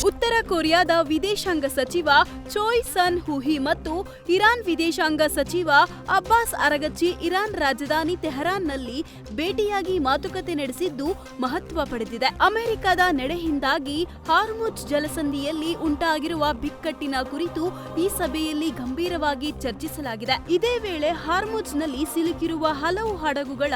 ಉತ್ತರ ಕೊರಿಯಾದ ವಿದೇಶಾಂಗ ಸಚಿವ ಚೋಯ್ ಸನ್ ಹುಹಿ ಮತ್ತು ಇರಾನ್ ವಿದೇಶಾಂಗ ಸಚಿವ ಅಬ್ಬಾಸ್ ಅರಗಚ್ಚಿ ಇರಾನ್ ರಾಜಧಾನಿ ತೆಹರಾನ್ನಲ್ಲಿ ಭೇಟಿಯಾಗಿ ಮಾತುಕತೆ ನಡೆಸಿದ್ದು ಮಹತ್ವ ಪಡೆದಿದೆ. ಅಮೆರಿಕದ ನಡೆಯಿಂದಾಗಿ ಹಾರ್ಮುಜ್ ಜಲಸಂಧಿಯಲ್ಲಿ ಉಂಟಾಗಿರುವ ಬಿಕ್ಕಟ್ಟಿನ ಕುರಿತು ಈ ಸಭೆಯಲ್ಲಿ ಗಂಭೀರವಾಗಿ ಚರ್ಚಿಸಲಾಗಿದೆ. ಇದೇ ವೇಳೆ ಹಾರ್ಮುಜ್ನಲ್ಲಿ ಸಿಲುಕಿರುವ ಹಲವು ಹಡಗುಗಳ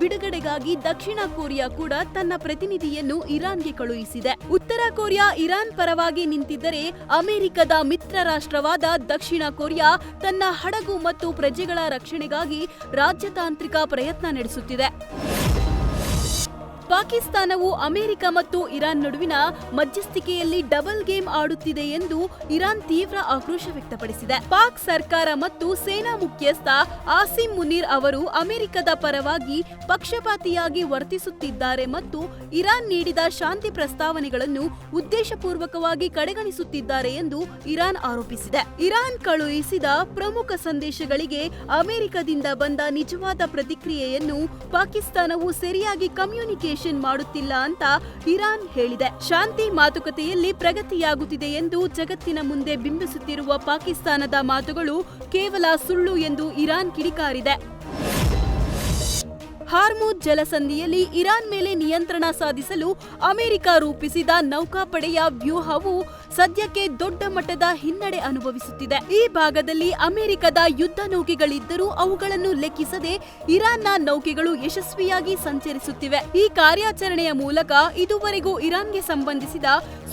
ಬಿಡುಗಡೆಗಾಗಿ ದಕ್ಷಿಣ ಕೊರಿಯಾ ಕೂಡ ತನ್ನ ಪ್ರತಿನಿಧಿಯನ್ನು ಇರಾನ್ಗೆ ಕಳುಹಿಸಿದೆ. ಉತ್ತರ ಕೊರಿಯಾ ಇರಾನ್ ಪರವಾಗಿ ನಿಂತಿದ್ದರೆ ಅಮೆರಿಕದ ಮಿತ್ರ ರಾಷ್ಟ್ರವಾದ ದಕ್ಷಿಣ ಕೊರಿಯಾ ತನ್ನ ಹಡಗು ಮತ್ತು ಪ್ರಜೆಗಳ ರಕ್ಷಣೆಗಾಗಿ ರಾಜತಾಂತ್ರಿಕ ಪ್ರಯತ್ನ ನಡೆಸುತ್ತಿದೆ. ಪಾಕಿಸ್ತಾನವು ಅಮೆರಿಕ ಮತ್ತು ಇರಾನ್ ನಡುವಿನ ಮಧ್ಯಸ್ಥಿಕೆಯಲ್ಲಿ ಡಬಲ್ ಗೇಮ್ ಆಡುತ್ತಿದೆ ಎಂದು ಇರಾನ್ ತೀವ್ರ ಆಕ್ರೋಶ ವ್ಯಕ್ತಪಡಿಸಿದೆ. ಪಾಕ್ ಸರ್ಕಾರ ಮತ್ತು ಸೇನಾ ಮುಖ್ಯಸ್ಥ ಆಸಿಮ್ ಮುನೀರ್ ಅವರು ಅಮೆರಿಕದ ಪರವಾಗಿ ಪಕ್ಷಪಾತಿಯಾಗಿ ವರ್ತಿಸುತ್ತಿದ್ದಾರೆ ಮತ್ತು ಇರಾನ್ ನೀಡಿದ ಶಾಂತಿ ಪ್ರಸ್ತಾವನೆಗಳನ್ನು ಉದ್ದೇಶಪೂರ್ವಕವಾಗಿ ಕಡೆಗಣಿಸುತ್ತಿದ್ದಾರೆ ಎಂದು ಇರಾನ್ ಆರೋಪಿಸಿದೆ. ಇರಾನ್ ಕಳುಹಿಸಿದ ಪ್ರಮುಖ ಸಂದೇಶಗಳಿಗೆ ಅಮೆರಿಕದಿಂದ ಬಂದ ನಿಜವಾದ ಪ್ರತಿಕ್ರಿಯೆಯನ್ನು ಪಾಕಿಸ್ತಾನವು ಸರಿಯಾಗಿ ಕಮ್ಯುನಿಕೇಷನ್ ಮಾಡುತ್ತಿಲ್ಲ ಅಂತ ಇರಾನ್ ಹೇಳಿದೆ. ಶಾಂತಿ ಮಾತುಕತೆಯಲ್ಲಿ ಪ್ರಗತಿಯಾಗುತ್ತಿದೆ ಎಂದು ಜಗತ್ತಿನ ಮುಂದೆ ಬಿಂಬಿಸುತ್ತಿರುವ ಪಾಕಿಸ್ತಾನದ ಮಾತುಗಳು ಕೇವಲ ಸುಳ್ಳು ಎಂದು ಇರಾನ್ ಕಿಡಿಕಾರಿದೆ. ಹಾರ್ಮುಜ್ ಜಲಸಂಧಿಯಲ್ಲಿ ಇರಾನ್ ಮೇಲೆ ನಿಯಂತ್ರಣ ಸಾಧಿಸಲು ಅಮೆರಿಕ ರೂಪಿಸಿದ ನೌಕಾಪಡೆಯ ವ್ಯೂಹವು ಸದ್ಯಕ್ಕೆ ದೊಡ್ಡ ಮಟ್ಟದ ಹಿನ್ನಡೆ ಅನುಭವಿಸುತ್ತಿದೆ. ಈ ಭಾಗದಲ್ಲಿ ಅಮೆರಿಕದ ಯುದ್ಧ ನೌಕೆಗಳಿದ್ದರೂ ಅವುಗಳನ್ನು ಲೆಕ್ಕಿಸದೆ ಇರಾನ್ನ ನೌಕೆಗಳು ಯಶಸ್ವಿಯಾಗಿ ಸಂಚರಿಸುತ್ತಿವೆ. ಈ ಕಾರ್ಯಾಚರಣೆಯ ಮೂಲಕ ಇದುವರೆಗೂ ಇರಾನ್ಗೆ ಸಂಬಂಧಿಸಿದ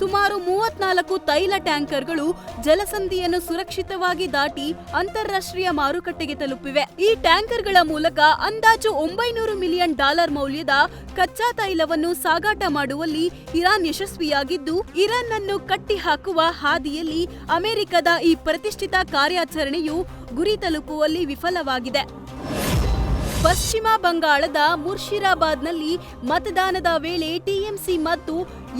ಸುಮಾರು 34 ತೈಲ ಟ್ಯಾಂಕರ್ಗಳು ಜಲಸಂಧಿಯನ್ನು ಸುರಕ್ಷಿತವಾಗಿ ದಾಟಿ ಅಂತಾರಾಷ್ಟ್ರೀಯ ಮಾರುಕಟ್ಟೆಗೆ ತಲುಪಿವೆ. ಈ ಟ್ಯಾಂಕರ್ಗಳ ಮೂಲಕ ಅಂದಾಜು $900 ಮಿಲಿಯನ್ ಮೌಲ್ಯದ ಕಚ್ಚಾ ತೈಲವನ್ನು ಸಾಗಾಟ ಮಾಡುವಲ್ಲಿ ಇರಾನ್ ಯಶಸ್ವಿಯಾಗಿದ್ದು, ಇರಾನ್ ಅನ್ನು ಕಟ್ಟಿಹಾಕುವ ಹಾದಿಯಲ್ಲಿ ಅಮೆರಿಕದ ಈ ಪ್ರತಿಷ್ಠಿತ ಕಾರ್ಯಾಚರಣೆಯು ಗುರಿ ತಲುಪುವಲ್ಲಿ ವಿಫಲವಾಗಿದೆ. ಪಶ್ಚಿಮ ಬಂಗಾಳದ ಮುರ್ಷಿದಾಬಾದ್ನಲ್ಲಿ ಮತದಾನದ ವೇಳೆ ಟಿಎಂಸಿ ಮತ್ತು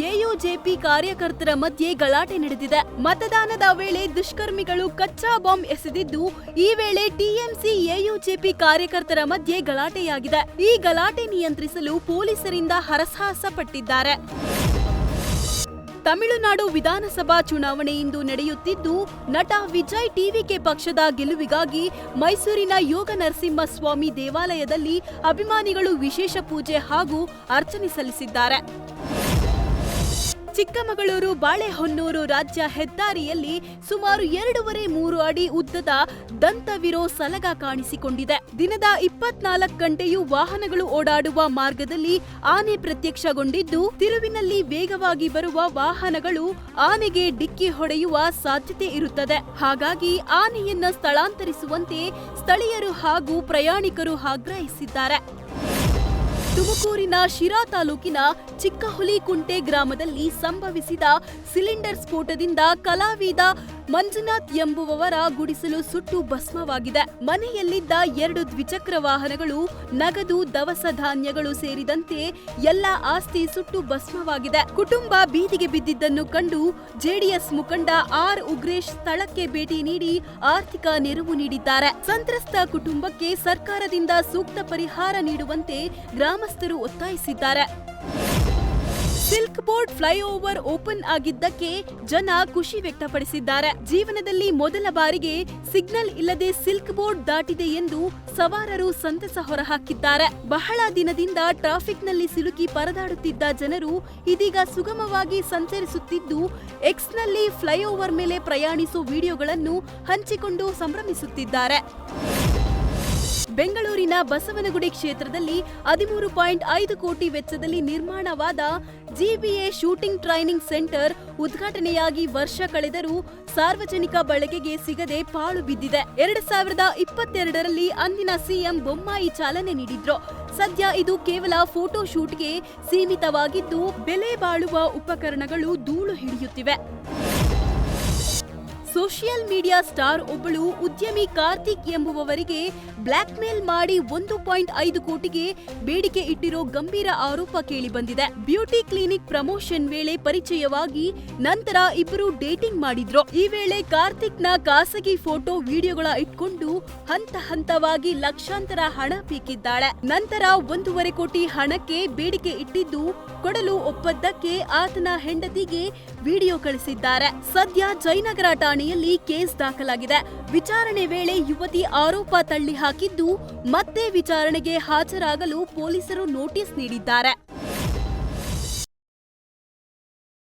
ಎಯುಜೆಪಿ ಕಾರ್ಯಕರ್ತರ ಮಧ್ಯೆ ಗಲಾಟೆ ನಡೆದಿದೆ. ಮತದಾನದ ವೇಳೆ ದುಷ್ಕರ್ಮಿಗಳು ಕಚ್ಚಾ ಬಾಂಬ್ ಎಸೆದಿದ್ದು, ಈ ವೇಳೆ ಟಿಎಂಸಿ ಎಯುಜೆಪಿ ಕಾರ್ಯಕರ್ತರ ಮಧ್ಯೆ ಗಲಾಟೆಯಾಗಿದೆ. ಈ ಗಲಾಟೆ ನಿಯಂತ್ರಿಸಲು ಪೊಲೀಸರಿಂದ ಹರಸಾಹಸ ಪಟ್ಟಿದ್ದಾರೆ. ತಮಿಳುನಾಡು ವಿಧಾನಸಭಾ ಚುನಾವಣೆ ಇಂದು ನಡೆಯುತ್ತಿದ್ದು, ನಟ ವಿಜಯ್ ಟಿವಿಕೆ ಪಕ್ಷದ ಗೆಲುವಿಗಾಗಿ ಮೈಸೂರಿನ ಯೋಗ ನರಸಿಂಹಸ್ವಾಮಿ ದೇವಾಲಯದಲ್ಲಿ ಅಭಿಮಾನಿಗಳು ವಿಶೇಷ ಪೂಜೆ ಹಾಗೂ ಅರ್ಚನೆ ಸಲ್ಲಿಸಿದ್ದಾರೆ. ಚಿಕ್ಕಮಗಳೂರು ಬಾಳೆಹೊನ್ನೂರು ರಾಜ್ಯ ಹೆದ್ದಾರಿಯಲ್ಲಿ ಸುಮಾರು 2.5-3 ಅಡಿ ಉದ್ದದ ದಂತವಿರೋ ಸಲಗ ಕಾಣಿಸಿಕೊಂಡಿದೆ. ದಿನದ 24 ಗಂಟೆಯೂ ವಾಹನಗಳು ಓಡಾಡುವ ಮಾರ್ಗದಲ್ಲಿ ಆನೆ ಪ್ರತ್ಯಕ್ಷಗೊಂಡಿದ್ದು, ತಿರುವಿನಲ್ಲಿ ವೇಗವಾಗಿ ಬರುವ ವಾಹನಗಳು ಆನೆಗೆ ಡಿಕ್ಕಿ ಹೊಡೆಯುವ ಸಾಧ್ಯತೆ ಇರುತ್ತದೆ. ಹಾಗಾಗಿ ಆನೆಯನ್ನ ಸ್ಥಳಾಂತರಿಸುವಂತೆ ಸ್ಥಳೀಯರು ಹಾಗೂ ಪ್ರಯಾಣಿಕರು ಆಗ್ರಹಿಸಿದ್ದಾರೆ. ತುಮಕೂರಿನ ಶಿರಾ ತಾಲೂಕಿನ ಚಿಕ್ಕಹುಲಿಕುಂಟೆ ಗ್ರಾಮದಲ್ಲಿ ಸಂಭವಿಸಿದ ಸಿಲಿಂಡರ್ ಸ್ಫೋಟದಿಂದ ಕಲಾವಿದ ಮಂಜುನಾಥ್ ಎಂಬುವವರ ಗುಡಿಸಲು ಸುಟ್ಟು ಭಸ್ಮವಾಗಿದೆ. ಮನೆಯಲ್ಲಿದ್ದ 2 ದ್ವಿಚಕ್ರ ವಾಹನಗಳು, ನಗದು, ದವಸ ಧಾನ್ಯಗಳು ಸೇರಿದಂತೆ ಎಲ್ಲ ಆಸ್ತಿ ಸುಟ್ಟು ಭಸ್ಮವಾಗಿದೆ. ಕುಟುಂಬ ಬೀದಿಗೆ ಬಿದ್ದಿದ್ದನ್ನು ಕಂಡು ಜೆಡಿಎಸ್ ಮುಖಂಡ ಆರ್ ಉಗ್ರೇಶ್ ಸ್ಥಳಕ್ಕೆ ಭೇಟಿ ನೀಡಿ ಆರ್ಥಿಕ ನೆರವು ನೀಡಿದ್ದಾರೆ. ಸಂತ್ರಸ್ತ ಕುಟುಂಬಕ್ಕೆ ಸರ್ಕಾರದಿಂದ ಸೂಕ್ತ ಪರಿಹಾರ ನೀಡುವಂತೆ ಗ್ರಾಮಸ್ಥರು ಒತ್ತಾಯಿಸಿದ್ದಾರೆ. ಸಿಲ್ಕ್ ಬೋರ್ಡ್ ಫ್ಲೈಓವರ್ ಓಪನ್ ಆಗಿದ್ದಕ್ಕೆ ಜನ ಖುಷಿ ವ್ಯಕ್ತಪಡಿಸಿದ್ದಾರೆ. ಜೀವನದಲ್ಲಿ ಮೊದಲ ಬಾರಿಗೆ ಸಿಗ್ನಲ್ ಇಲ್ಲದೆ ಸಿಲ್ಕ್ ಬೋರ್ಡ್ ದಾಟಿದೆ ಎಂದು ಸವಾರರು ಸಂತಸ ಹೊರಹಾಕಿದ್ದಾರೆ. ಬಹಳ ದಿನದಿಂದ ಟ್ರಾಫಿಕ್ನಲ್ಲಿ ಸಿಲುಕಿ ಪರದಾಡುತ್ತಿದ್ದ ಜನರು ಇದೀಗ ಸುಗಮವಾಗಿ ಸಂಚರಿಸುತ್ತಿದ್ದು, ಎಕ್ಸ್ನಲ್ಲಿ ಫ್ಲೈಓವರ್ ಮೇಲೆ ಪ್ರಯಾಣಿಸುವ ವಿಡಿಯೋಗಳನ್ನು ಹಂಚಿಕೊಂಡು ಸಂಭ್ರಮಿಸುತ್ತಿದ್ದಾರೆ. ಬೆಂಗಳೂರಿನ ಬಸವನಗುಡಿ ಕ್ಷೇತ್ರದಲ್ಲಿ 13.5 ಕೋಟಿ ವೆಚ್ಚದಲ್ಲಿ ನಿರ್ಮಾಣವಾದ ಜಿಬಿಎ ಶೂಟಿಂಗ್ ಟ್ರೈನಿಂಗ್ ಸೆಂಟರ್ ಉದ್ಘಾಟನೆಯಾಗಿ ವರ್ಷ ಕಳೆದರೂ ಸಾರ್ವಜನಿಕ ಬಳಕೆಗೆ ಸಿಗದೆ ಪಾಳು ಬಿದ್ದಿದೆ. 2022ರಲ್ಲಿ ಅಂದಿನ ಸಿಎಂ ಬೊಮ್ಮಾಯಿ ಚಾಲನೆ ನೀಡಿದ್ರು. ಸದ್ಯ ಇದು ಕೇವಲ ಫೋಟೋ ಶೂಟ್ಗೆ ಸೀಮಿತವಾಗಿದ್ದು, ಬೆಲೆ ಬಾಳುವ ಉಪಕರಣಗಳು ಧೂಳು ಹಿಡಿಯುತ್ತಿವೆ. ಸೋಷಿಯಲ್ ಮೀಡಿಯಾ ಸ್ಟಾರ್ ಒಬ್ಬಳು ಉದ್ಯಮಿ ಕಾರ್ತಿಕ್ ಎಂಬುವವರಿಗೆ ಬ್ಲಾಕ್ ಮೇಲ್ ಮಾಡಿ 1.5 ಕೋಟಿಗೆ ಬೇಡಿಕೆ ಇಟ್ಟಿರೋ ಗಂಭೀರ ಆರೋಪ ಕೇಳಿ ಬಂದಿದೆ. ಬ್ಯೂಟಿ ಕ್ಲಿನಿಕ್ ಪ್ರಮೋಷನ್ ವೇಳೆ ಪರಿಚಯವಾಗಿ ನಂತರ ಇಬ್ಬರು ಡೇಟಿಂಗ್ ಮಾಡಿದ್ರು. ಈ ವೇಳೆ ಕಾರ್ತಿಕ್ನ ಖಾಸಗಿ ಫೋಟೋ ವಿಡಿಯೋಗಳ ಇಟ್ಕೊಂಡು ಹಂತವಾಗಿ ಲಕ್ಷಾಂತರ ಹಣ ಬೇಕಿದ್ದಾಳೆ. ನಂತರ 1.5 ಕೋಟಿ ಹಣಕ್ಕೆ ಬೇಡಿಕೆ ಇಟ್ಟಿದ್ದು ಕೊಡಲು ಒಪ್ಪದ್ದಕ್ಕೆ ಆತನ ಹೆಂಡತಿಗೆ ವಿಡಿಯೋ ಕಳಿಸಿದ್ದಾರೆ. ಸದ್ಯ ಜಯನಗರ ಠಾಣೆಯಲ್ಲಿ ಕೇಸ್ ದಾಖಲಾಗಿದೆ. ವಿಚಾರಣೆ ವೇಳೆ ಯುವತಿ ಆರೋಪ ತಳ್ಳಿ ಹಾಕಿದ್ದು ಮತ್ತೆ ವಿಚಾರಣೆಗೆ ಹಾಜರಾಗಲು ಪೊಲೀಸರು ನೋಟಿಸ್ ನೀಡಿದ್ದಾರೆ.